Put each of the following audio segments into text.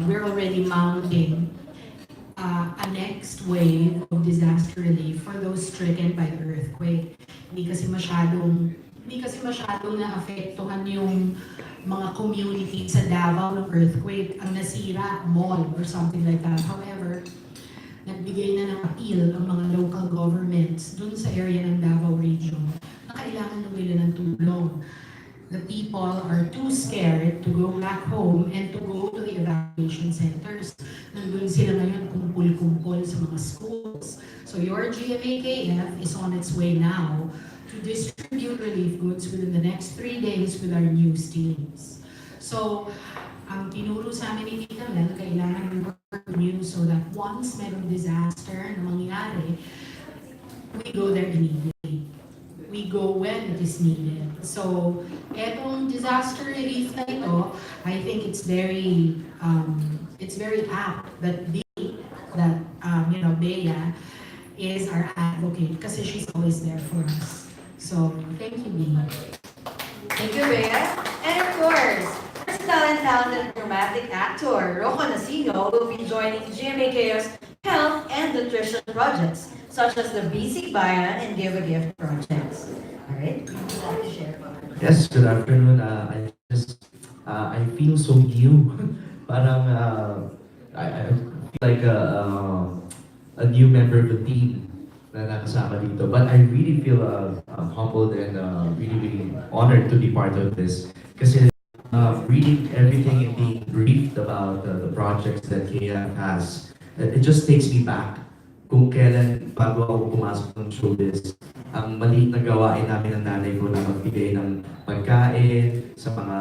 we're already mounting a next wave of disaster relief for those stricken by the earthquake. Hindi kasi masyadong naapektuhan yung mga community sa Davao ng earthquake. Ang nasira, mall or something like that. However, nagbigay na ng appeal ang mga local governments dun sa area ng Davao region na kailangan na nila ng tulong. The people are too scared to go back home and to go to the evacuation centers. Nandun sila ngayon kumpul-kumpul sa mga schools. So your GMAKF is on its way now to distribute relief goods within the next 3 days with our news teams. So, ang tinuro sa amin ni Tita Mel, kailangan ng work news so that once mayroong disaster na mangyari, we go there immediately. We go when it is needed. So, etong disaster relief na ito, I think it's very apt that Bea is our advocate kasi she's always there for us. So, thank you, Bea. Thank you, Bea. And of course, versatile and talented dramatic actor Rocco Nacino will be joining GMAKF's health and nutrition projects, such as the Bisig Bayan and Give a Gift projects. Alright, would you like to share? Yes, good afternoon. I feel so new. Parang, I feel like a new member of the team na nakasama dito. But I really feel humbled and really honored to be part of this. Kasi reading everything and being briefed about the projects that KF has, it just takes me back kung kailan bago ako pumasok ng showbiz. Ang maliit na gawain namin ng nanay ko na magbigay ng pagkain sa mga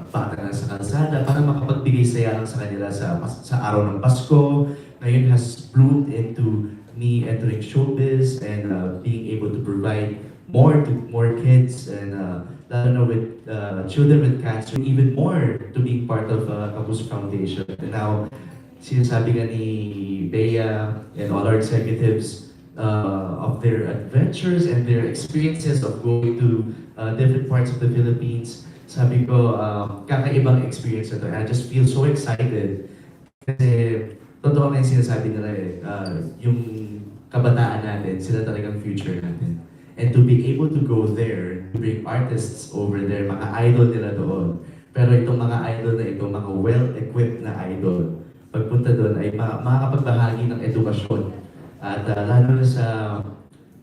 bata na sa kalsada para makapagbigay saya lang sa kanila sa araw ng Pasko. Ngayon has bloomed into me entering showbiz and being able to provide more to more kids and lalo na with children with cancer, even more to be part of KAPUSO Foundation. And now, sinasabi nga ni Bea and all our executives of their adventures and their experiences of going to different parts of the Philippines. Sabi ko, kakaibang experience na to. And I just feel so excited. Kasi totoo na yung sinasabi nila yung kabataan natin, sila talagang future natin. And to be able to go there, to bring artists over there, mga idol nila doon. Pero itong mga idol na ito, mga well-equipped na idol, pagpunta doon ay makakapagbahagi ng edukasyon. At lalo na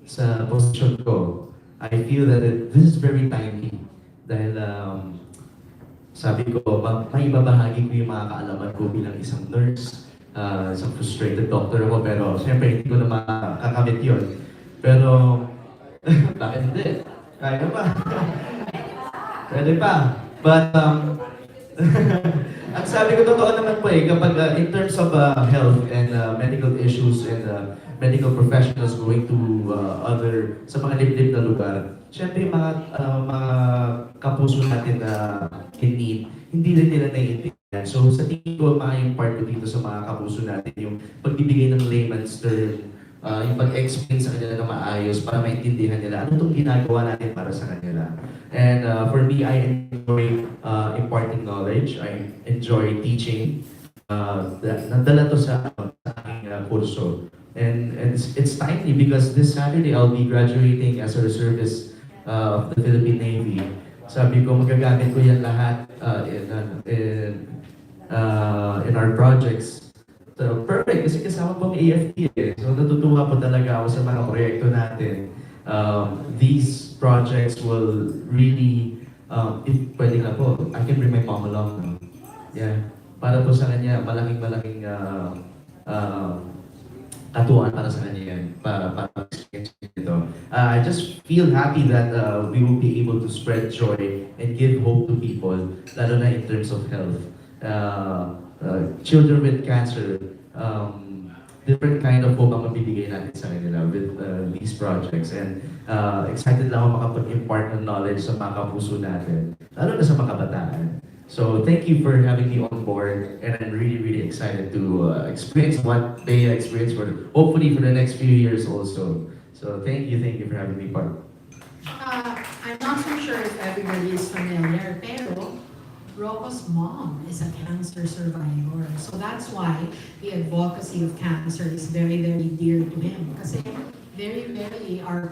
sa posisyon ko, I feel that this is very timely. Dahil sabi ko, maibabahagi ko yung mga kaalaman ko bilang isang nurse, isang frustrated doctor ako, pero siyempre hindi ko na makakamit yun. Pero, bakit hindi? Kaya pa. Pwede pa. But, ang sabi ko, totoo naman po kapag in terms of health and medical issues and medical professionals going to sa mga liblib na lugar, syempre mga kapuso natin na in need, hindi rin nila naiintindihan. So sa tingin ko, yung part ko dito sa mga kapuso natin, yung pagbibigay ng layman's term, yung pag-explain sa kanila na maayos para maintindihan nila ano itong ginagawa natin para sa kanila. And for me, I enjoy imparting knowledge. I enjoy teaching. Nadala to sa aking kurso. And it's timely because this Saturday I'll be graduating as a reservist of the Philippine Navy. Sabi ko, magagamit ko yan lahat in our projects. So, perfect, kasi kasama pong AFT eh. So natutuwa po talaga ako sa mga proyekto natin. These projects will really, if pwede nga po, I can bring my mom along. Yeah. Para po sa kanya, malaking katuwaan para sa kanya yan, para experience ito. I just feel happy that we will be able to spread joy and give hope to people, lalo na in terms of health. Children with cancer, different kind of hope ang mabibigay natin sa kanila with these projects. And excited lang ako makapag-impart ng knowledge sa mga kapuso natin, lalo na sa mga kabataan. So thank you for having me on board, and I'm really excited to experience what they experience hopefully for the next few years also. So thank you for having me part. I'm not so sure if everybody is familiar, pero Rocco's mom is a cancer survivor. So that's why the advocacy of cancer is very, very dear to him. Kasi very, very are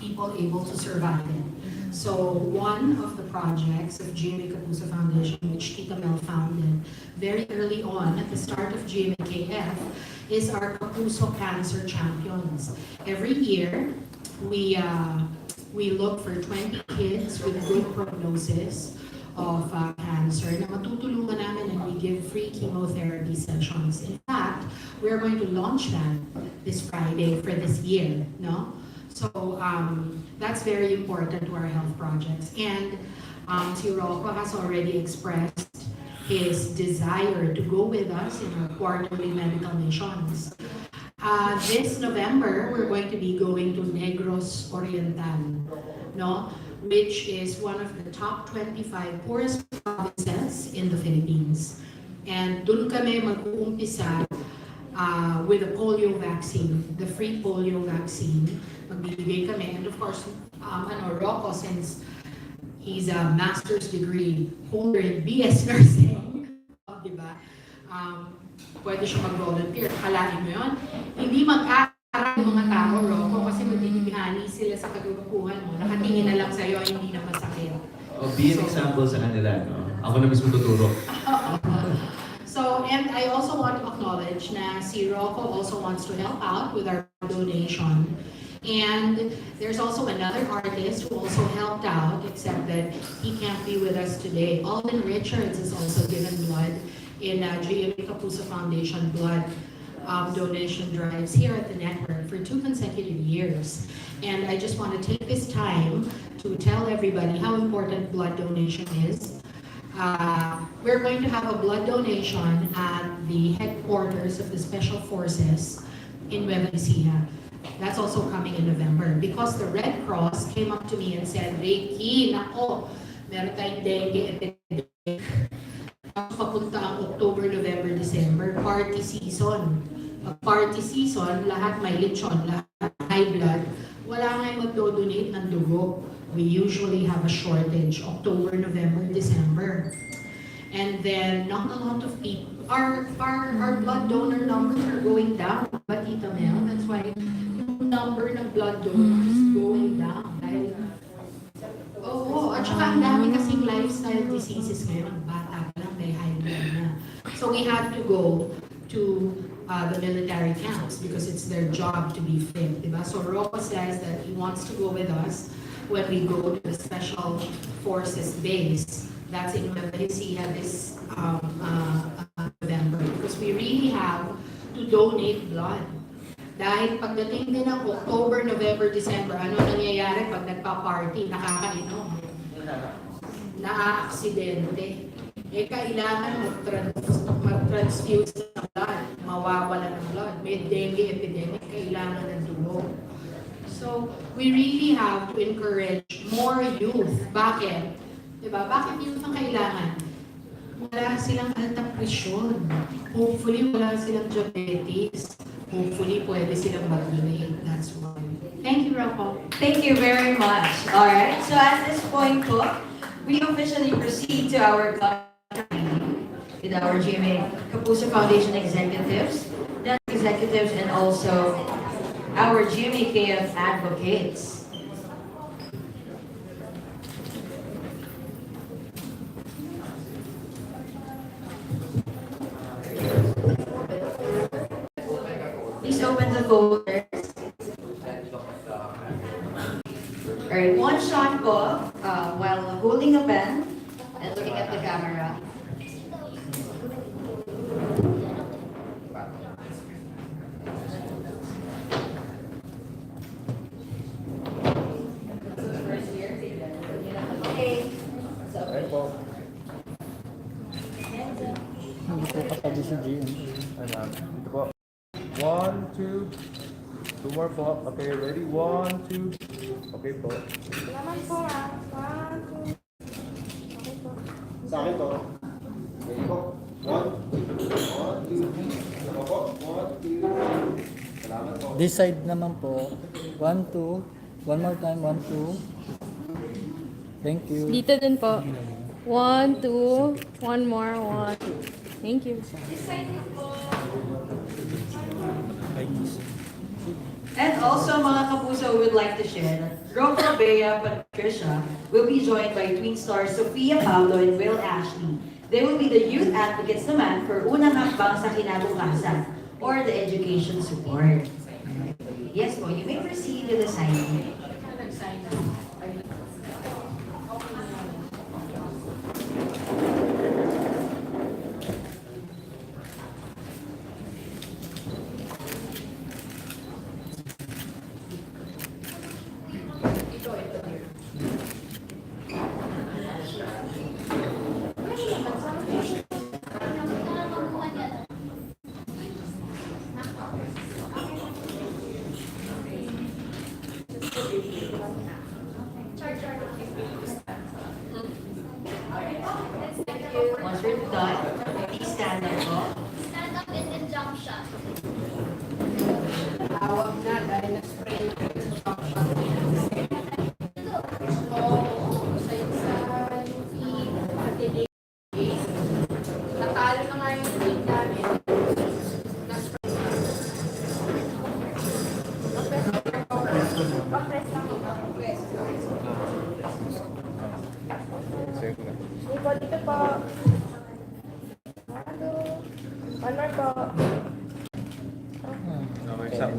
people able to survive it. So one of the projects of GMA KAPUSO Foundation, which Tita Mel founded very early on at the start of GMAKF, is our KAPUSO Cancer Champions. Every year, we look for 20 kids with good prognosis of cancer na matutulungan namin, and we give free chemotherapy sessions. In fact, we're going to launch that this Friday for this year, no? So that's very important to our health projects. And si Rocco has already expressed his desire to go with us in our quarterly medical missions. This November, we're going to be going to Negros Oriental, no? Which is one of the top 25 poorest provinces in the Philippines. And dun kami mag-uumpisa with the polio vaccine, the free polio vaccine. Magbibigay kami. And of course, Rocco, since he's a master's degree holder in BS nursing, diba? Pwede siya mag-volunteer. Kalahin mo yun? Hindi mag-aaral yung mga tao, Rocco, kasi magdidibihani sila sa kagulukuhan mo. Nakatingin na lang sa'yo, hindi na masakit. Be an example sa kanila, no? Ako na mismo tuturo. So, and I also want to acknowledge na si Rocco also wants to help out with our donation. And there's also another artist who also helped out, except that he can't be with us today. Alden Richards has also given blood in GMA KAPUSO Foundation blood donation drives here at the network for 2 consecutive years. And I just want to take this time to tell everybody how important blood donation is. We're going to have a blood donation at the headquarters of the Special Forces in Nueva Ecija. That's also coming in November because the Red Cross came up to me and said, Reiki, nako, meron tayong dengue epidemic. Papunta ang October, November, December, party season. Pag party season, lahat may lechon, lahat high blood. Wala nga magdo-donate ng dugo. We usually have a shortage, October, November, December. And then, not a lot of people, our blood donor numbers are going down. But Tita Mel, that's why yung number ng blood donors is going down. Dahil, at saka ang dami kasing lifestyle diseases ngayon. Bata pa lang, may high blood na. So we have to go to the military camps because it's their job to be fit, diba? So Rocco says that he wants to go with us when we go to the Special Forces base. That's in Nueva Ecija this November because we really have to donate blood. Dahil pagdating din ng October, November, December, ano nangyayari pag nagpa-party, nakakainom, na-aksidente, kailangan mag-transfuse ng blood, mawawala ng blood, may dengue epidemic, kailangan ng dugo. So, we really have to encourage more youth. Bakit? Diba? Bakit youth ang kailangan? Wala silang altang presyon. Hopefully, wala silang diabetes. Hopefully, pwede silang mag-donate. That's why. Thank you, Rocco. Thank you very much. All right. So at this point po, we officially proceed to our with our GMA KAPUSO Foundation executives, executives, and also our GMAKF advocates. Please open the folders. Alright, one shot po while holding a pen and looking at the camera. Okay. Hindi po katabi si Jean. Ito po. 1, 2. 2 more po. Okay, ready? 1, 2. Okay po. Salamat po ah. 1, 2. Okay po. Sa akin po. Okay po. 1, 2. Ako po. 1, 2. Salamat po. This side naman po. 1, 2. One more time. 1, 2. Thank you. Dito din po. 1, 2. One more. 1, 2. Thank you. And also, mga kapuso would like to share that Rocco, Bea, Patricia will be joined by twin stars Sofia Paulo and Will Ashley. They will be the youth advocates naman for unang hakbang sa kinabukasan or the education support. Yes po, you may proceed with the signing. Once you're done, please stand up po. Stand up and then jump shot. Tawag na dahil na-spray na kayo sa shop. Oo, sa UP, Atene. Natalo na nga yung team namin. Na-spray na. Pa-press lang. Save na. Nico, dito po. 1, 2. One more po. Okay, sa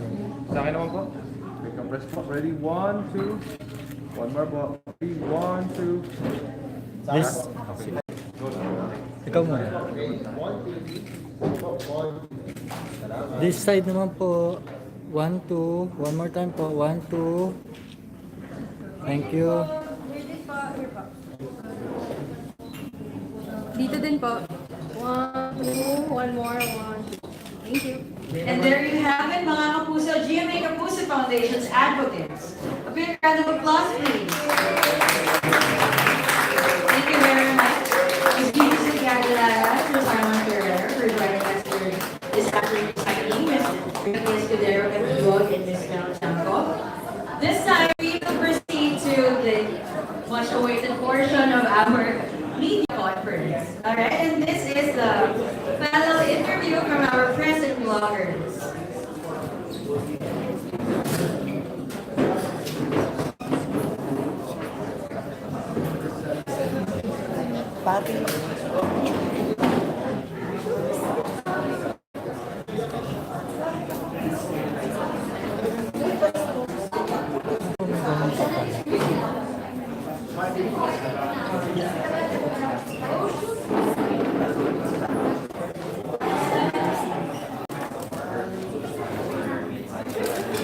akin naman po. Okay, compress po. Ready? 1, 2. One more po. Ready? 1, 2. This, Okay. Go na. ikaw muna. This side naman po. 1, 2. One more time po. 1, 2. Thank you. Dito din po. 1, 2. One more. 1, 2. Thank you. And there you have it, mga kapuso, GMA Kapuso Foundation's advocates. A big round of applause, please. Thank you very much. Ms. Gigi Aguilera, Ms. Armand Ferrer, for joining us here this afternoon signing, Ms. Ricky Escudero Camillo, and Ms. Mel Tiangco. This time, we will proceed to the much-awaited portion of our media conference. Alright, and this is the panel interview from our press and bloggers.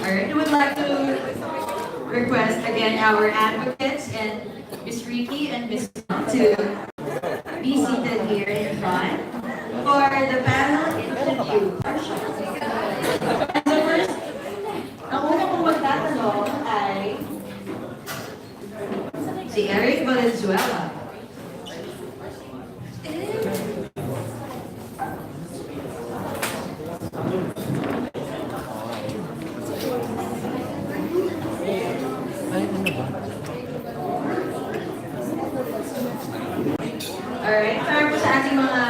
Alright, we would like to request again our advocates and Ms. Ricky and Ms. Mel to be seated here in front for the panel interview. And the first, ang una kong magtatanong ay si Eric Valenzuela. Ay, ano ba? Alright, para po sa ating mga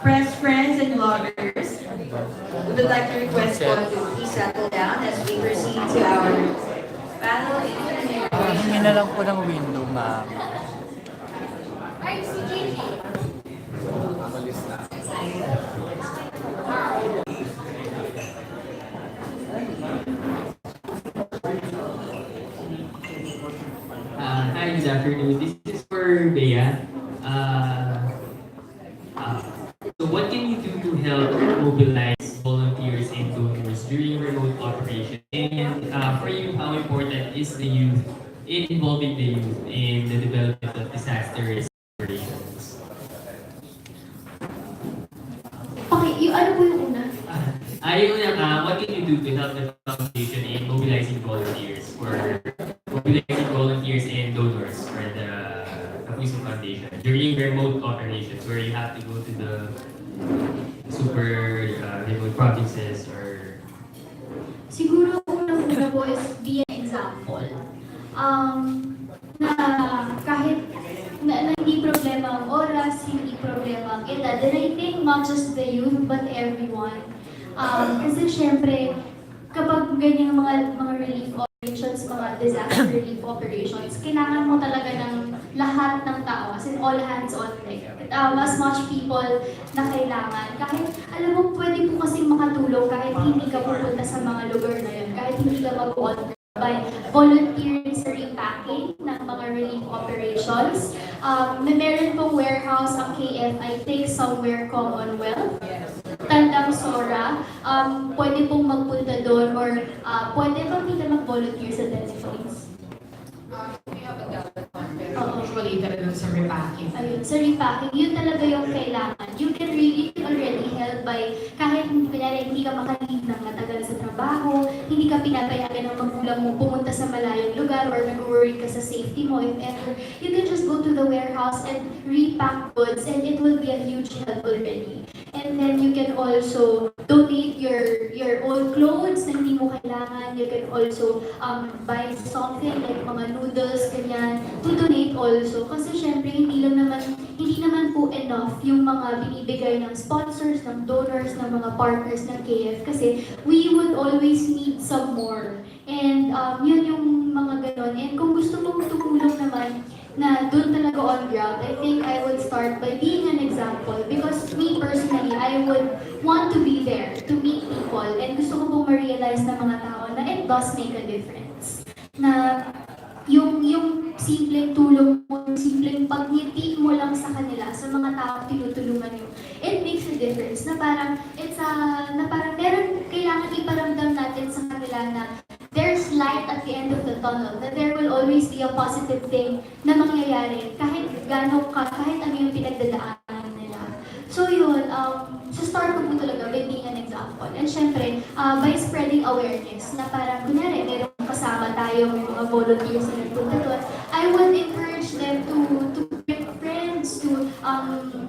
press friends and bloggers, we would like to request po to please settle down as we proceed to our panel interview. Hingi na lang po ng window, ma'am. Ay, si Gigi. Hi, good afternoon. This is for Bea. So what can you do to help mobilize volunteers and donors during remote operation? And for you, how important is the youth in involving the youth in the development of disaster risk operations? Okay, yung ano po yung una? What can you do to help the foundation in mobilizing volunteers and donors for the KAPUSO Foundation during remote operations where you have to go to the super remote provinces or Siguro unang-una po is be an example. Na kahit na hindi problema, o not just the youth, but everyone. Kasi syempre, kapag ganyan mga relief operations, mga disaster relief operations, kailangan mo talaga ng lahat ng tao, as in all hands on deck. As much people na kailangan. Kahit, alam mo, pwede po kasing makatulong kahit hindi ka pupunta sa mga lugar na yun, kahit hindi ka mag-on by volunteering sa repacking ng mga relief operations. Meron pong warehouse ang KF, I think somewhere Commonwealth. Tandang Sora, pwede pong magpunta doon or pwede bang kita mag-volunteer sa telephones? Usually talagang sa repacking. Ayun, sa repacking, yun talaga yung kailangan. You can already help by kahit hindi ka makalive ng matagal sa trabaho, hindi ka pinapayagan ng magulang mo pumunta sa malayong lugar or nag-worry ka sa safety mo, if ever, you can just go to the warehouse and repack goods and it will be a huge help already. And then you can also donate your old clothes na hindi mo kailangan. You can also buy something like mga noodles, ganyan, to donate also. Kasi syempre, hindi naman po enough yung mga binibigay ng sponsors, ng donors, ng mga partners ng KF. Kasi we would always need some more. And yun yung mga ganon. And kung gusto mong tumulong naman, na doon talaga on ground, I think I would start by being an example. Because me personally, I would want to be there, to meet people, and gusto ko pong ma-realize ng mga tao na it does make a difference. Na yung simpleng tulong mo, yung simpleng pagngiti mo lang sa kanila, sa mga tao tinutulungan nyo, it makes a difference. Na parang, meron kailangan iparamdam natin sa kanila na there's light at the end of the tunnel, that there will always be a positive thing na mangyayari kahit kahit ano yung pinagdadaanan nila. So yun, sa start ko po talaga by being an example. And syempre, by spreading awareness na parang kunyari, meron kasama tayo, may mga volunteers na nagpunta doon, I would encourage them to bring friends, to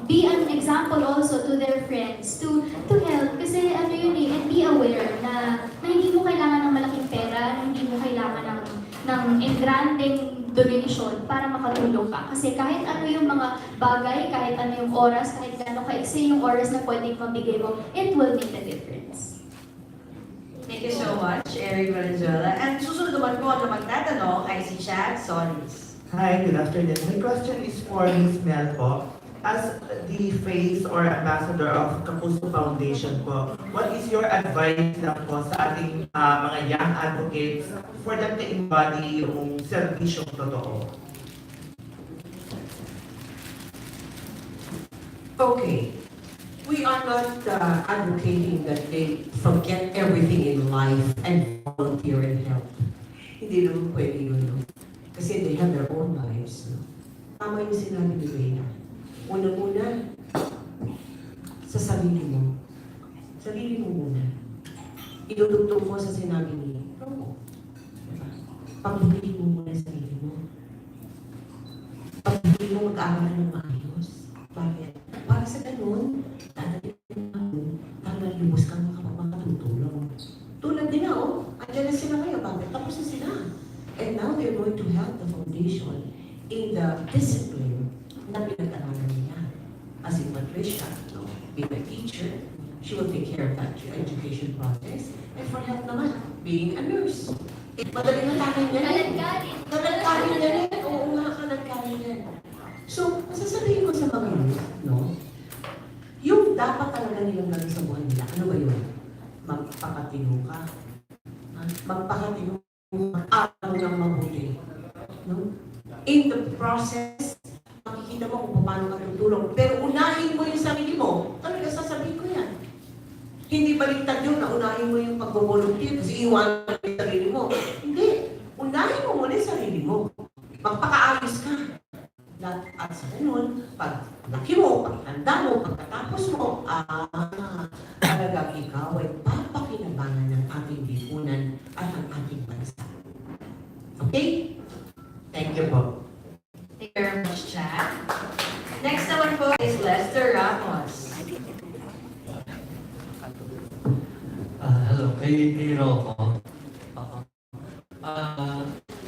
be an example also to their friends, to help. Kasi ano yun eh, and be aware na hindi mo kailangan ng malaking pera, hindi mo kailangan ng engranding donation para makatulong ka. Kasi kahit ano yung mga bagay, kahit ano yung oras, kahit gano'ng kaiksi yung oras na pwedeng mabigay mo, it will make a difference. Thank you so much, Eric Valenzuela. And susunod naman po na magtatanong ay si Chad Solis. Hi, good afternoon. My question is for Ms. Mel po. As the face or ambassador of KAPUSO Foundation po, what is your advice na po sa ating mga young advocates for them to embody yung serbisyong totoo? Okay, we are not advocating that they forget everything in life and volunteer and help. Hindi naman pwede yun, no? Kasi they have their own lives. No? Tama yung sinabi ni Reyna. Una-una, sa sarili mo. Sarili mo muna. Idudugtong mo sa sinabi ni Rocco. Diba? Pagbibili mo muna sa sarili mo. Pagbibili mo mag-aaral ng maayos. Bakit? Para sa ganun, dadating mo, para malibos kang makapagmakatutulong. Tulad din na, oh. Andiyan na sila ngayon. Bakit? Tapos na sila. And now they're going to help the foundation in the discipline na pinag-aralan niya. As in Patricia, no? Being a teacher, she will take care of that education process. And for help naman, being a nurse. Madaling natanong niya rin. Kalagkarin niya rin. Oo nga, kalagkarin niya. So, masasabihin ko sa mga youth, no? Yung dapat talaga nilang gawin sa buhay nila, ano ba yun? Magpakatino ka. Magpakatino ka. Araw ng mabuti. No? In the process, makikita mo kung paano ka tutulong. Pero unahin mo yung sarili mo. Talaga sasabihin ko yan. Hindi baliktad yun na unahin mo yung pag-volunteer kasi iwanan mo yung sarili mo. Hindi. Unahin mo muna yung sarili mo. Magpakaayos ka. At sa ganun, pag laki mo, pag handa mo, pagkatapos mo, talagang ikaw ay papakinabangan ng ating lipunan at ang ating bansa. Okay? Thank you po. Thank you very much, Chad. Next naman po is Lester Ramos. Hello, kay Rocco.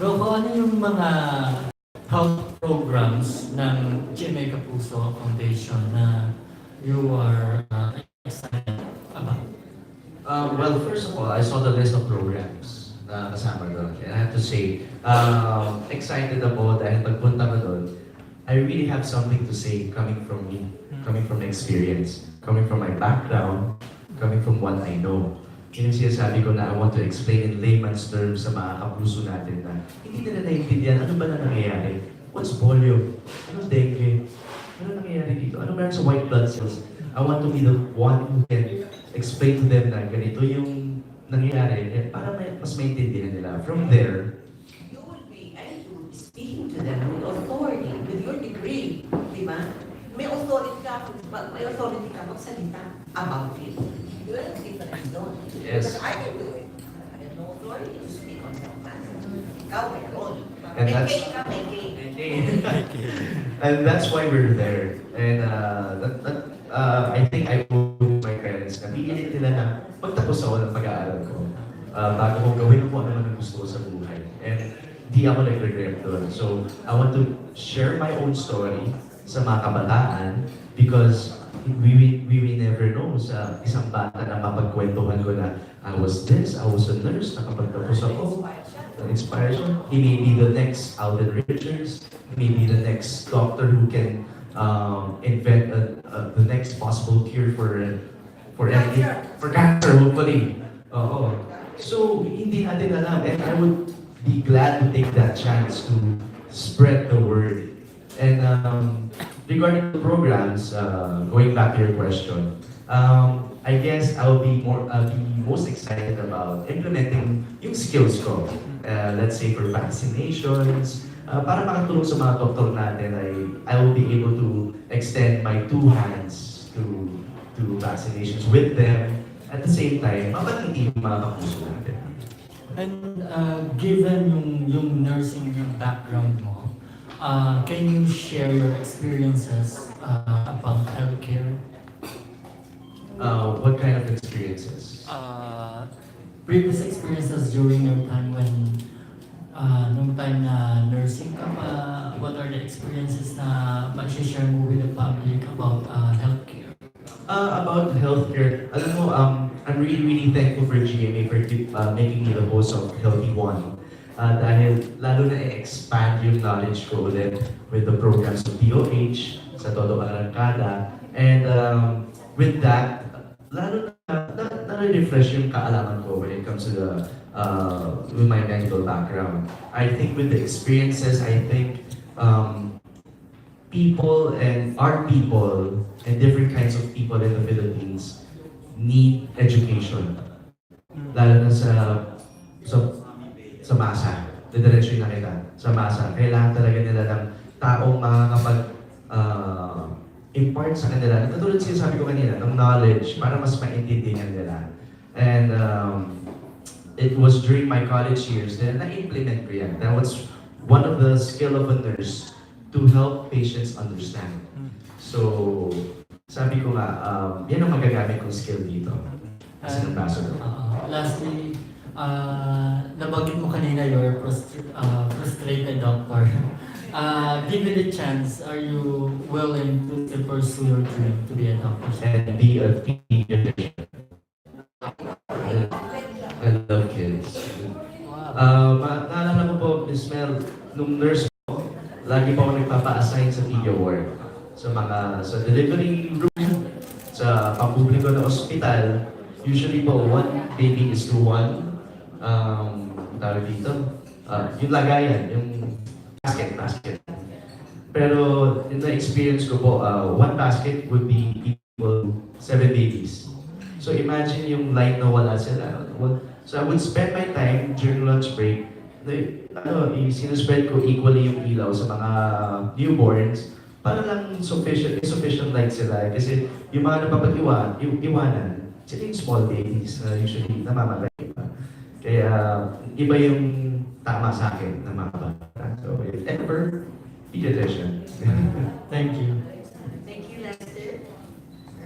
Rocco, ano yung mga health programs ng GMA KAPUSO Foundation na you are Well, first of all, I saw the list of programs na kasama doon. And I have to say, excited ako dahil pagpunta ko doon, I really have something to say coming from me, coming from experience, coming from my background, coming from what I know. Yun yung sinasabi ko na I want to explain in layman's terms sa mga kapuso natin na hindi nila naiintindihan ano ba na nangyayari. What's polio? Anong dengue? Ano nangyayari dito? Ano meron sa white blood cells? I want to be the one who can explain to them na ganito yung nangyayari para mas maintindihan nila. From there, You will be able to speaking to them with authority, with your degree, di ba? May authority ka magsalita about it. You have difference doon. Yes. Because I can do it. I have no authority to speak on that matter. Ikaw, meron. And May that's- cake ka, may cake. and that's why we're there. And I think I told my parents na pilit nila na magtapos ako ng pag-aaral ko bago ko gawin kung ano man ang gusto ko sa buhay. And di ako nag-regret doon. So, I want to share my own story sa mga kabataan because we will never know sa isang bata na mapagkwentuhan ko na I was this, I was a nurse, nakapagtapos ako. Inspired siya. He may be the next Alden Richards. He may be the next doctor who can invent the next possible cure for everything. For cancer, hopefully. Oo. So, hindi natin alam. And I would be glad to take that chance to spread the word. And regarding the programs, going back to your question, I guess I'll be most excited about implementing yung skills ko. Let's say for vaccinations, para makatulong sa mga doktor natin, I will be able to extend my two hands to vaccinations with them. At the same time, mapatindi yung mga kapuso natin. And given yung nursing yung background mo, can you share your experiences about healthcare? What kind of experiences? Previous experiences during your time when nung time na nursing ka pa, what are the experiences na mag-share mo with the public about healthcare? About healthcare, alam mo, I'm really thankful for GMA for making me the host of Healthy One. Dahil lalo na i-expand yung knowledge ko ulit with the programs of DOH, sa Todo Arangkada, and with that, lalo na refresh yung kaalaman ko when it comes to the with my medical background. I think with the experiences, I think people and different kinds of people in the Philippines need education. Lalo na sa masa. Didiretso yung nakita. Sa masa. Kailangan talaga nila ng taong makakapag impart sa kanila. Katulad sinasabi ko kanina, ng knowledge para mas maintindihan nila. And it was during my college years that na-implement ko yan. That was one of the skill of a nurse to help patients understand. So, sabi ko nga, yan ang magagamit kong skill dito as an ambassador. Lastly, nabanggit mo kanina you're frustrated doctor. Given the chance, are you willing to pursue your dream to be a doctor? And be a pediatrician. I love kids. Naalala ko po, Miss Mel, nung nurse ko, lagi pa ako nagpapa-assign sa pedia ward. Sa delivery room, sa pampubliko na ospital, usually po, one baby is to one, tawag dito, yung lagayan, yung basket. Pero, in the experience ko po, one basket would be equal 7 babies. So imagine yung line na wala sila. So I would spend my time during lunch break, sinuspread ko equally yung ilaw sa mga newborns para lang sufficient light sila. Kasi yung mga iwanan, sila yung small babies na usually namamatay pa. Kaya iba yung tama sa akin na mga bata. So if ever, pediatrician. Thank you. Thank you, Lester.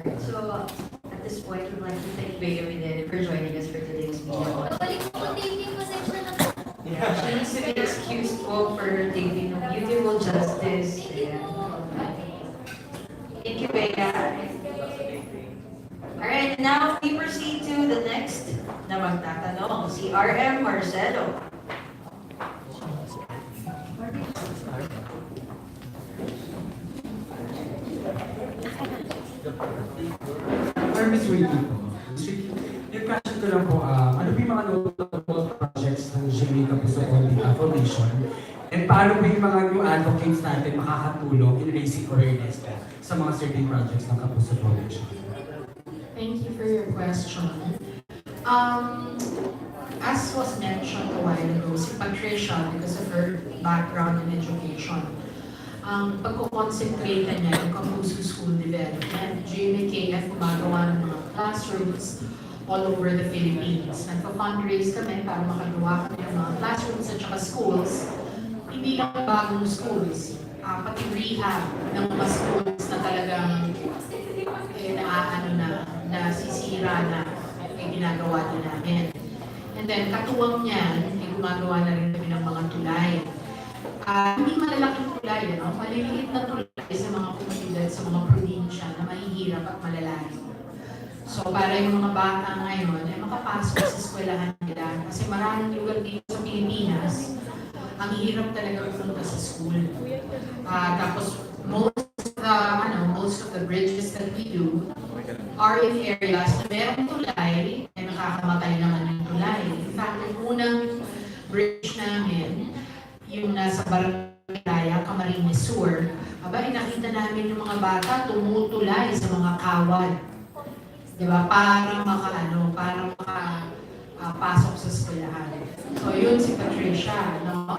Alright, so at this point, we'd like to thank Binene for joining us for today's video. Balik po taping, pasensya na po. Yeah, she needs to be excused po for her taping ng Beautiful Justice. Thank you, Bea. Alright, now we proceed to the next si RM Marcelo. Or Miss Wiki po. Yung question ko lang po, ano po yung mga notable projects ng GMA KAPUSO Foundation? And paano po yung mga new advocates natin makakatulong in raising awareness po sa mga certain projects ng KAPUSO Foundation? Thank you for your question. As was mentioned a while ago, si Patricia, because of her background in education, pagkukonsentrate niya yung KAPUSO School Development. GMAKF gumagawa ng mga classrooms all over the Philippines. Nagpa-fundraise kami para makagawa kami ng mga classrooms at saka schools. Hindi lang bagong schools, pati rehab ng mga schools na talagang nasisira na ginagawa din namin. And then, katuwang niyan, gumagawa na rin kami ng mga tulay. Hindi malalaking tulay, maliliit na tulay sa mga komunidad, sa mga probinsya na mahihirap at malalayo. So, para yung mga bata ngayon ay makapasok sa eskwelahan nila. Kasi maraming lugar dito sa Pilipinas, ang hirap talaga pumunta sa school. Tapos, most of the bridges that we do are in areas na merong tulay, ay nakakamatay naman yung tulay. In fact, yung unang bridge namin, yung nasa Barangay Camarines Sur, nakita namin yung mga bata tumutulay sa mga kawad. Diba? Para makapasok sa eskwelahan. So yun si Patricia, no?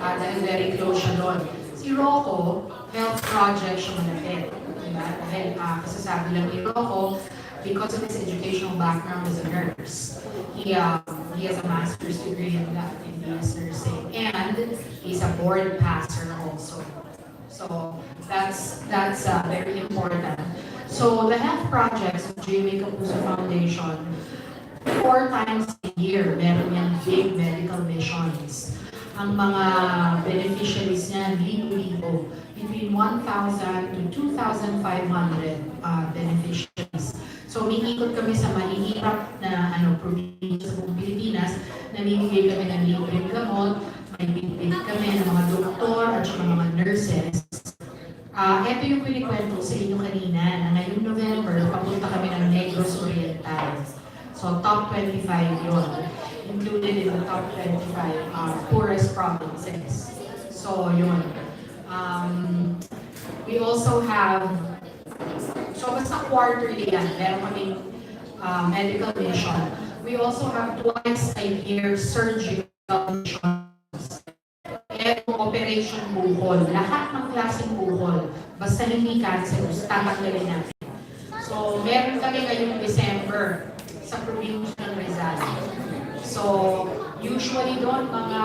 Dahil very close siya doon. Si Rocco, health project siya malapit. Diba? Dahil kasasabi lang ni Rocco, because of his educational background as a nurse, he has a master's degree in BS nursing, and he's a board passer also. So that's very important. So the health projects of GMA KAPUSO Foundation, 4 times a year, meron yung big medical missions. Ang mga beneficiaries niyan, libo-libo, between 1,000 to 2,500 beneficiaries. So, umiikot kami sa mahihirap na probinsya sa buong Pilipinas, namimigay kami ng libreng gamot, may bibig kami ng mga doktor at saka mga nurses. Ito yung pinikwento sa inyo kanina, na ngayong November, papunta kami ng Negros Oriental. So, top 25 yun, included in the top 25 poorest provinces. So, yun. We also have, so basta quarterly yan, meron kaming medical mission. We also have twice a year surgical missions. Operation Bukol, lahat ng klaseng bukol, basta hindi cancerous, tatanggalin natin. So, meron kami ngayong December sa probinsya ng Rizal. So, usually doon mga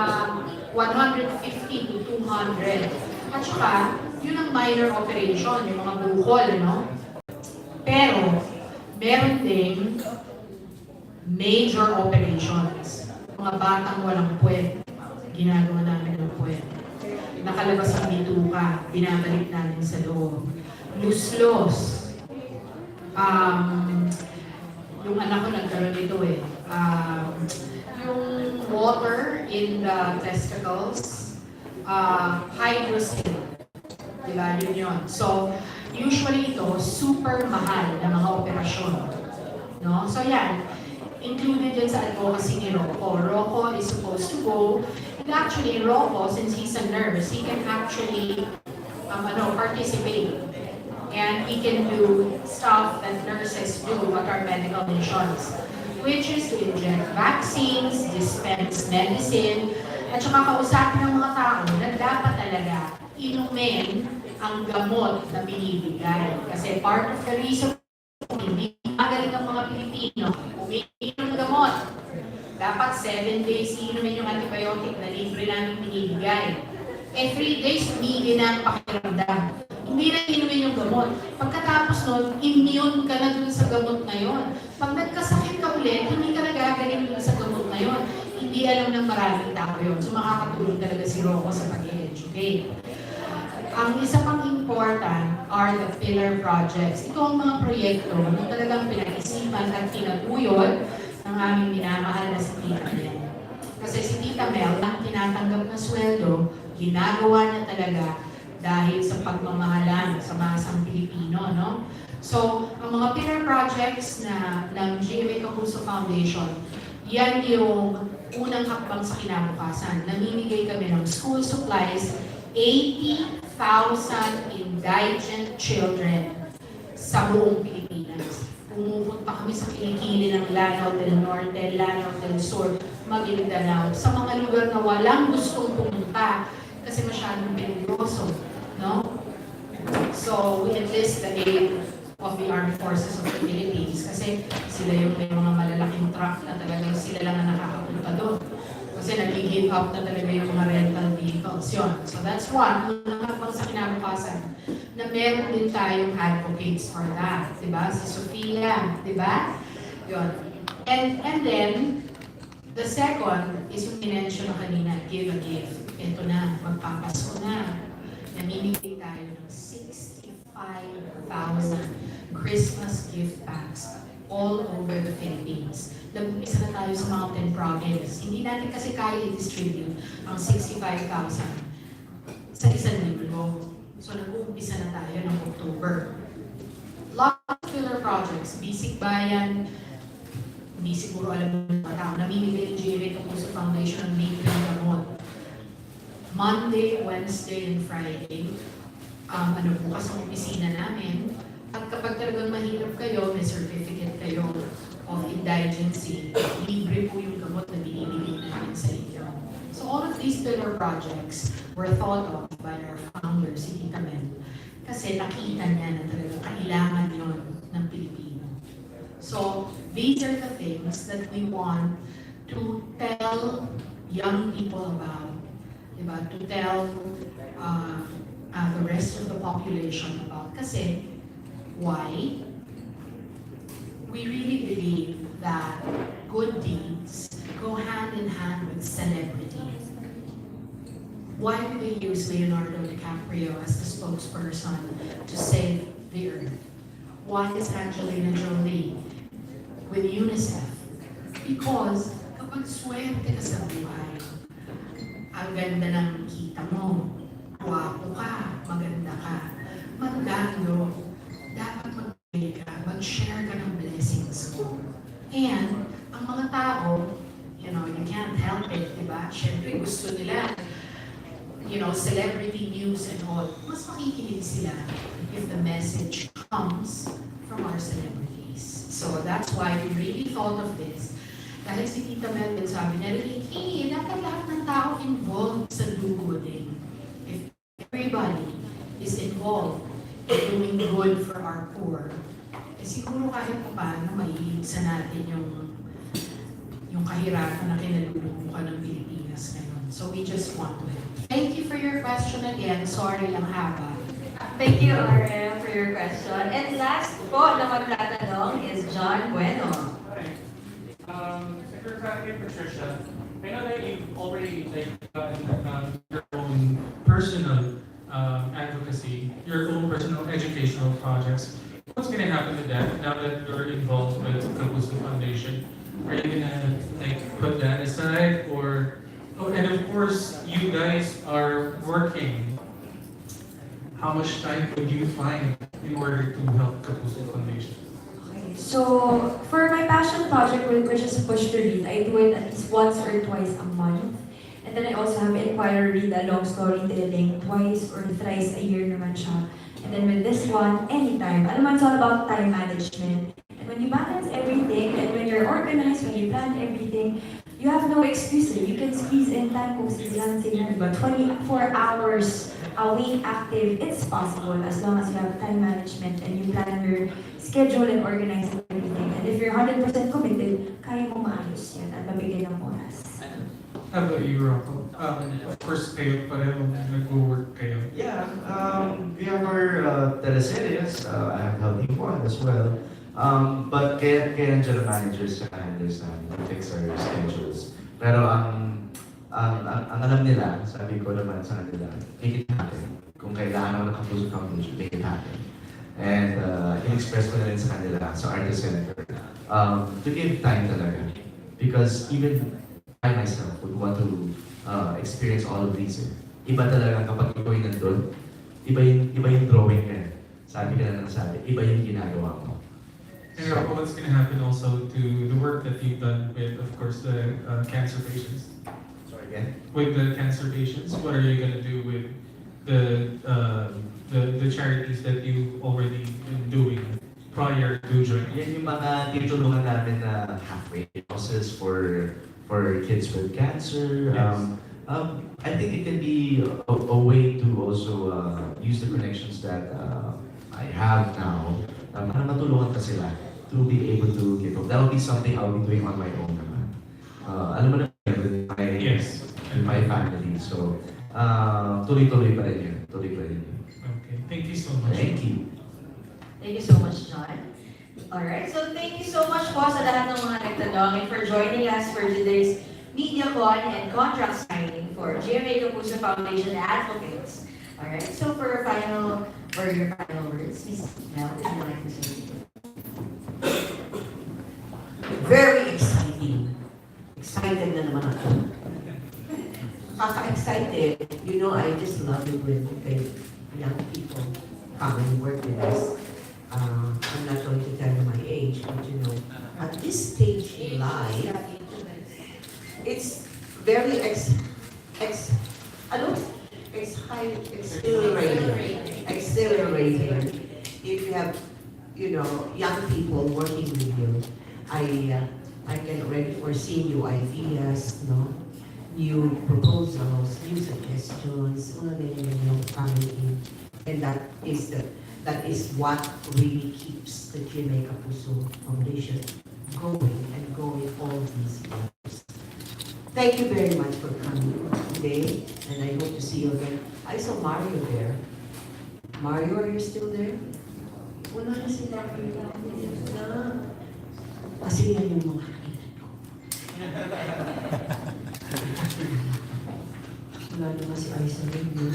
150 to 200. At saka, yun ang minor operation, yung mga bukol, no? Pero, meron ding major operations. Mga batang walang puwet, ginagawa namin ng puwet. Nakalabas ang bituka, binabalik namin sa loob. Luslos. Yung anak ko nagkaroon nito yung water in the testicles, hydrocele. Diba? Yun yun. So, usually ito, super mahal na mga operasyon. No? So yan, included yun sa advocacy ni Rocco. Rocco is supposed to go. And actually, Rocco, since he's a nurse, he can actually participate. And he can do stuff that nurses do at our medical missions, which is to inject vaccines, dispense medicine, at saka kausapin ng mga tao na dapat talaga inumin ang gamot na binibigay. Kasi part of the reason hindi magaling ang mga Pilipino, umiinom ng gamot. Dapat 7 days inumin yung antibiotic na libre namin binibigay. 3 days humigin na ang pakiramdam. Hindi na inumin yung gamot. Pagkatapos nun, immune ka na dun sa gamot na yon. Pag nagkasakit ka ulit, hindi ka nagagaling dun sa gamot na yon. Hindi alam ng maraming tao yun. So makakatulong talaga si Rocco sa pag-educate. Ang isa pang important are the pillar projects. Ito ang mga proyekto na talagang pinag-isipan at tinatuyod ng aming minamahal na si Tita Mel. Kasi si Tita Mel, ang tinatanggap na sweldo, ginagawa niya talaga dahil sa pagmamahalan sa masang Pilipino, no? So, ang mga pillar projects ng GMA KAPUSO Foundation, yan yung unang hakbang sa kinabukasan. Namimigay kami ng school supplies, 80,000 indigent children sa buong Pilipinas. Pumupunta kami sa kilikili ng Lanao del Norte, Lanao del Sur, Maguindanao, sa mga lugar na walang gustong pumunta kasi masyadong peligroso, no? So, we enlist the aid of the Armed Forces of the Philippines kasi sila yung may mga malalaking truck na talagang sila lang ang nakakapunta doon. Kasi nag-give up na talaga yung mga rental vehicles yun. So that's one, unang hakbang sa kinabukasan na meron din tayong advocates for that. Diba? Si Sofia, diba? Yun. And then, the second is yung minention na kanina, give a gift. Ito na, magpapasko na. Namimigay tayo ng 65,000 Christmas gift packs all over the Philippines. Nag-umpisa na tayo sa Mountain Province. Hindi natin kasi kaya i-distribute ang 65,000 sa isang linggo. So nag-uumpisa na tayo ng October. Lots of filler projects, Bisig Bayan, hindi siguro alam ng mga tao, namimigay yung GMA KAPUSO Foundation ng libre ng gamot. Monday, Wednesday, and Friday, bukas ang opisina namin. At kapag talagang mahirap kayo, may certificate kayo of indigency, libre po yung gamot na binibigay namin sa inyo. So all of these pillar projects were thought of by our founder, si Tita Mel, kasi nakita niya na talagang kailangan yun ng Pilipino. So these are the things that we want to tell young people about, diba? To tell the rest of the population about. Kasi, why? We really believe that good deeds go hand in hand with celebrity. Why do they use Leonardo DiCaprio as the spokesperson to save the earth? Why is Angelina Jolie with UNICEF? Because kapag swerte ka sa buhay, ang ganda ng kita mo, guwapo ka, maganda ka, magdalo, dapat magbigay ka, mag-share ka ng blessings mo. And, ang mga tao, you can't help it, diba? Siyempre, gusto nila, celebrity news and all. Mas makikinig sila if the message comes from our celebrities. So, that's why we really thought of this. Dahil si Tita Mel din sabi niya, dapat lahat ng tao involved sa dugo din. If everybody is involved in doing good for our poor, siguro kahit pa paano maiigsa natin yung kahirapan na kinalulungkukan ng Pilipinas ngayon. So we just want to help. Thank you for your question again. Sorry lang haba. Thank you, RM, for your question. And last po na magtatanong is John Bueno. Secretary Patricia, I know that you've already gotten your own personal advocacy, your own personal educational projects. What's going to happen to that now that you're involved with the KAPUSO Foundation? Are you going to put that aside, and of course, you guys are working. How much time would you find in order to help KAPUSO Foundation? So, for my passion project, which is Push to Read, I do it at least once or twice a month. And then I also have Inquire Read a Long Storytelling twice or thrice a year naman siya. And then with this one, anytime. Alam mo, it's all about time management. And when you balance everything, and when you're organized, when you plan everything, you have no excuse. You can squeeze in time kung squeeze but 24 hours a week active, it's possible as long as you have time management and you plan your schedule and organize everything. And if you're 100% committed, kaya mo maayos yan at mabigay ng oras. How about you, Rocco? Of course, kayo pareho nag-work kayo. Yeah, we have our teleseries. I have helping one as well. But kaya nandiyan ang managers sa handlers namin to fix our schedules. Pero ang alam nila, sabi ko naman sa kanila, make it happen. Kung kailangan ako ng KAPUSO Foundation, make it happen. And in-express ko na rin sa kanila, sa Artist Center, to give time talaga. Because even I myself would want to experience all of these. Iba talaga kapag ikaw yung nandun, iba yung drawing ka. Sabi ka na lang sabi, iba yung ginagawa mo. And Rocco, what's going to happen also to the work that you've done with, of course, the cancer patients? Sorry again? With the cancer patients, what are you going to do with the charities that you've already been doing prior to joining? Yan yung mga tinutulungan namin na halfway houses for kids with cancer. Yes. I think it can be a way to also use the connections that I have now para matulungan ka sila to be able to give up. That will be something I'll be doing on my own naman. Alam mo na with my family. So, tuloy-tuloy pa rin yun. Tuloy pa rin yun. Okay, thank you so much. Thank you. Thank you so much, John. Alright, so thank you so much po sa lahat ng mga nagtanong and for joining us for today's MediaCon and contract signing for GMA KAPUSO Foundation Advocates. Alright, so for your final words, Ms. Mel, would you like to say? Very exciting. Excited na naman ako. Kaka-excited. You know, I just love it when young people come and work with us. I'm not going to tell you my age, but you know, at this stage in life, it's very exhilarating. If you have, you know, young people working with you, I can already foresee new ideas, no? New proposals, new suggestions, mga ganyan coming in. And that is what really keeps the GMA KAPUSO Foundation going and going all these years. Thank you very much for coming today, and I hope to see you again. I saw Mario there. Mario, are you still there? Wala na si Mario. Na. Kasi yan yung mga kainan ko. Wala naman si Aiza rin yun.